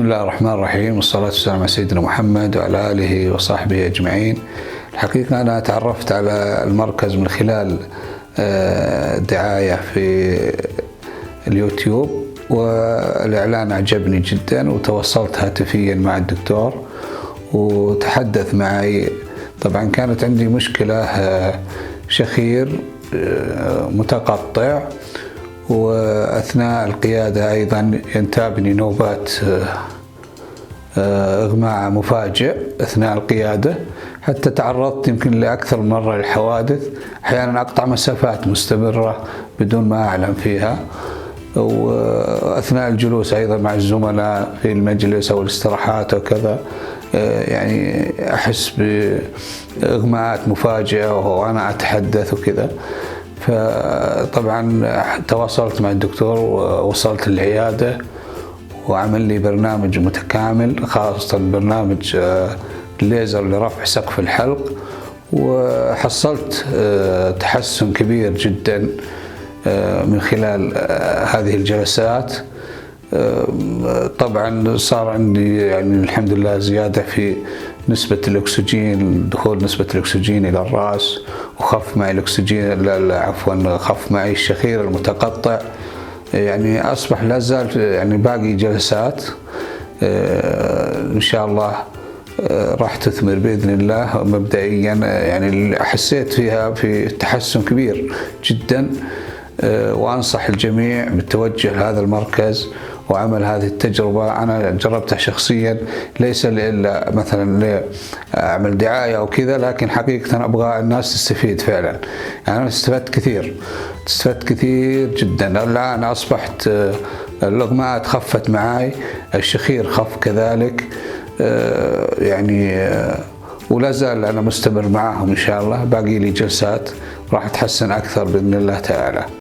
بسم الله الرحمن الرحيم، والصلاة والسلام على سيدنا محمد وعلى آله وصحبه أجمعين. الحقيقة أنا تعرفت على المركز من خلال دعاية في اليوتيوب، والإعلان أعجبني جدا، وتواصلت هاتفيا مع الدكتور وتحدث معي. طبعا كانت عندي مشكلة شخير متقطع، وأثناء القيادة أيضا ينتابني نوبات إغماء مفاجئ أثناء القيادة، حتى تعرضت يمكن لأكثر من مرة للحوادث، أحيانا أقطع مسافات مستمرة بدون ما أعلم فيها، وأثناء الجلوس أيضا مع الزملاء في المجلس أو الاستراحات وكذا يعني أحس بإغماءات مفاجئة وأنا أتحدث وكذا. فطبعا تواصلت مع الدكتور ووصلت العيادة وعمل لي برنامج متكامل، خاصة برنامج الليزر لرفع سقف الحلق، وحصلت تحسن كبير جدا من خلال هذه الجلسات. طبعا صار عندي يعني الحمد لله زيادة في نسبة الأكسجين، دخول نسبة الأكسجين إلى الرأس، وخف معي الأكسجين خف معي الشخير المتقطع. يعني أصبح لا زال يعني باقي جلسات إن شاء الله راح تثمر بإذن الله مبدئيا، يعني حسيت فيها في تحسن كبير جدا، وأنصح الجميع بالتوجه لهذا المركز وعمل هذه التجربة. أنا جربتها شخصيا، ليس إلا مثلا لأعمل دعاية أو كذا، لكن حقيقة أبغى الناس تستفيد فعلا. يعني أنا استفدت كثير جدا. الآن أصبحت الإغماءات خفت معي، الشخير خف كذلك، يعني ولا زال أنا مستمر معهم إن شاء الله. باقي لي جلسات راح أتحسن أكثر بإذن الله تعالى.